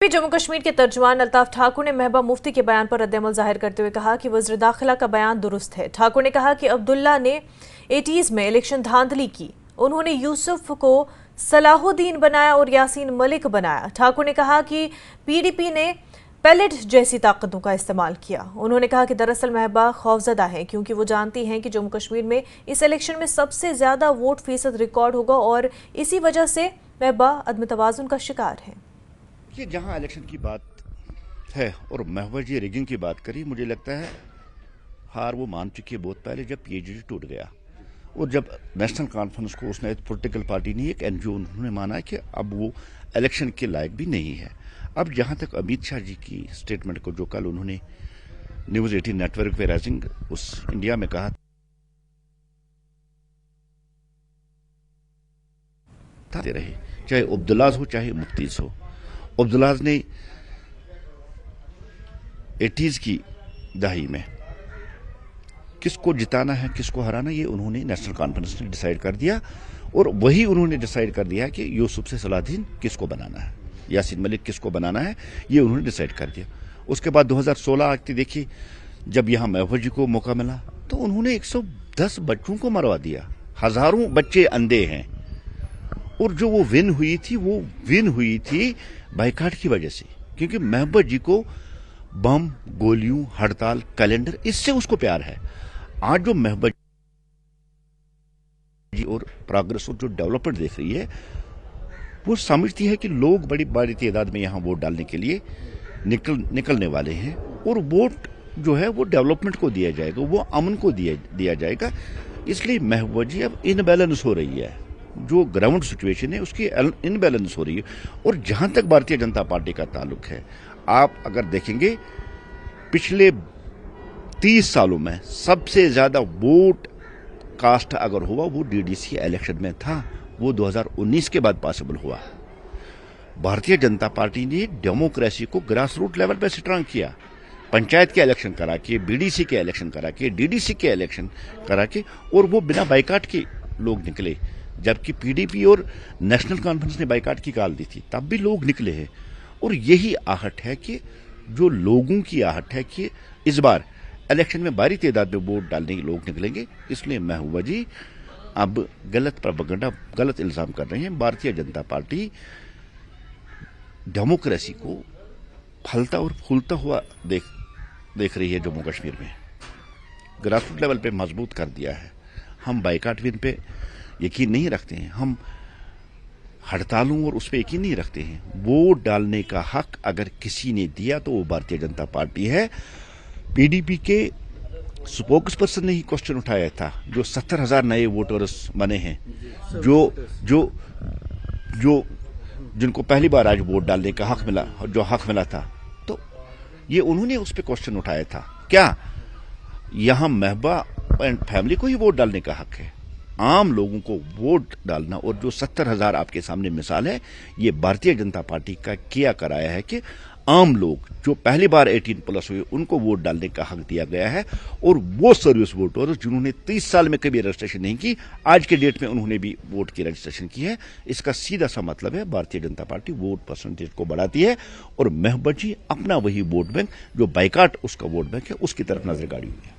जम्मू कश्मीर के तर्जुमान अल्ताफ ठाकुर ने महबूबा मुफ्ती के बयान पर रद्द-ए-अमल जाहिर करते हुए कहा कि वज़ीर दाखिला का बयान दुरुस्त है। ठाकुर ने कहा कि अब्दुल्ला ने 80s में इलेक्शन धांधली की, उन्होंने यूसुफ को सलाहुद्दीन बनाया और यासीन मलिक बनाया। ठाकुर ने कहा कि पीडीपी ने पैलेट जैसी ताकतों का इस्तेमाल किया। उन्होंने कहा कि दरअसल महबूबा खौफजदा हैं क्योंकि वो जानती हैं कि जम्मू कश्मीर में इस इलेक्शन में सबसे ज्यादा वोट फीसद रिकॉर्ड होगा और इसी वजह से महबूबा अदम तवाज़ुन का शिकार है। ये जहां इलेक्शन की बात है और महबूबा जी रिगिंग की बात करी, मुझे लगता है हार वो मान चुकी है बहुत पहले जब पीएचडी टूट गया और जब नेशनल कॉन्फ्रेंस को उसने पॉलिटिकल पार्टी नहीं एक एनजीओ उन्होंने माना है कि अब वो इलेक्शन के लायक भी नहीं है। अब जहां तक अमित शाह जी की स्टेटमेंट को जो कल उन्होंने न्यूज़ 18 नेटवर्क पे राइजिंग उस इंडिया में कहा था रहे, चाहे अब्दुल्लाज हो चाहे मुफ्तीज हो। अब्दुल्लाज ने 80s की दहाई में किसको जिताना है किसको हराना ये उन्होंने नेशनल कॉन्फ्रेंस ने डिसाइड कर दिया और वही उन्होंने डिसाइड कर दिया कि यूसुफ से सलाहुद्दीन किसको बनाना है, यासीन मलिक किसको बनाना है, ये उन्होंने डिसाइड कर दिया। उसके बाद 2016 आती देखिए, जब यहाँ महबूबा जी को मौका मिला तो उन्होंने 110 बच्चों को मरवा दिया। हजारों बच्चे अंधे हैं और जो वो विन हुई थी बाइकाट की वजह से, क्योंकि महबूबा जी को बम, गोलियों, हड़ताल, कैलेंडर, इससे उसको प्यार है। आज जो महबूबा जी और प्रोग्रेस और जो डेवलपमेंट देख रही है, वो समझती है कि लोग बड़ी बड़ी तादाद में यहाँ वोट डालने के लिए निकलने वाले हैं और वोट जो है वो डेवलपमेंट को दिया जाएगा, वो अमन को दिया जाएगा। इसलिए महबूबा जी अब इनबैलेंस हो रही है, जो ग्राउंड सिचुएशन है उसकी इनबैलेंस हो रही है। और जहां तक भारतीय जनता पार्टी का ताल्लुक है, आप अगर देखेंगे पिछले 30 सालों में सबसे ज्यादा वोट कास्ट अगर हुआ वो डीडीसी इलेक्शन में था, वो 2019 के बाद पॉसिबल हुआ। भारतीय जनता पार्टी ने डेमोक्रेसी को ग्रास रूट लेवल पर स्ट्रांग किया, पंचायत के इलेक्शन करा के, बीडीसी के इलेक्शन करा के, डीडीसी के इलेक्शन करा के, और वो बिना बाइकाट के लोग निकले। जबकि पीडीपी और नेशनल कॉन्फ्रेंस ने बाइकाट की कॉल दी थी, तब भी लोग निकले हैं। और यही आहट है कि जो लोगों की आहट है कि इस बार इलेक्शन में भारी तादाद में वोट डालने के लोग निकलेंगे। इसलिए महबूबा जी अब गलत प्रोपेगेंडा, गलत इल्जाम कर रहे हैं। भारतीय जनता पार्टी डेमोक्रेसी को फलता और फूलता हुआ देख रही है। जम्मू कश्मीर में ग्रास रूट लेवल पे मजबूत कर दिया है। हम बाइकाट विन पे यकीन नहीं रखते हैं, हम हड़तालों और उस पर यकीन नहीं रखते हैं। वोट डालने का हक अगर किसी ने दिया तो वो भारतीय जनता पार्टी है। पीडीपी के स्पोक्स पर्सन ने ही क्वेश्चन उठाया था, जो 70,000 नए वोटर्स बने हैं, जो जिनको पहली बार आज वोट डालने का हक मिला था, तो ये उन्होंने उस पर क्वेश्चन उठाया था, क्या यहां महबूबा एंड फैमिली को ही वोट डालने का हक है? आम लोगों को वोट डालना, और जो 70,000 आपके सामने मिसाल है, ये भारतीय जनता पार्टी का किया कराया है कि आम लोग जो पहली बार 18+ हुए उनको वोट डालने का हक दिया गया है। और वो सर्विस वोटर्स जिन्होंने 30 साल में कभी रजिस्ट्रेशन नहीं की, आज के डेट में उन्होंने भी वोट की रजिस्ट्रेशन की है। इसका सीधा सा मतलब है Bharatiya Janata party vote percentage को बढ़ाती है और महबूबा जी अपना वही वोट बैंक जो बाइकाट उसका वोट बैंक है उसकी तरफ नजर गाड़ी हुई है।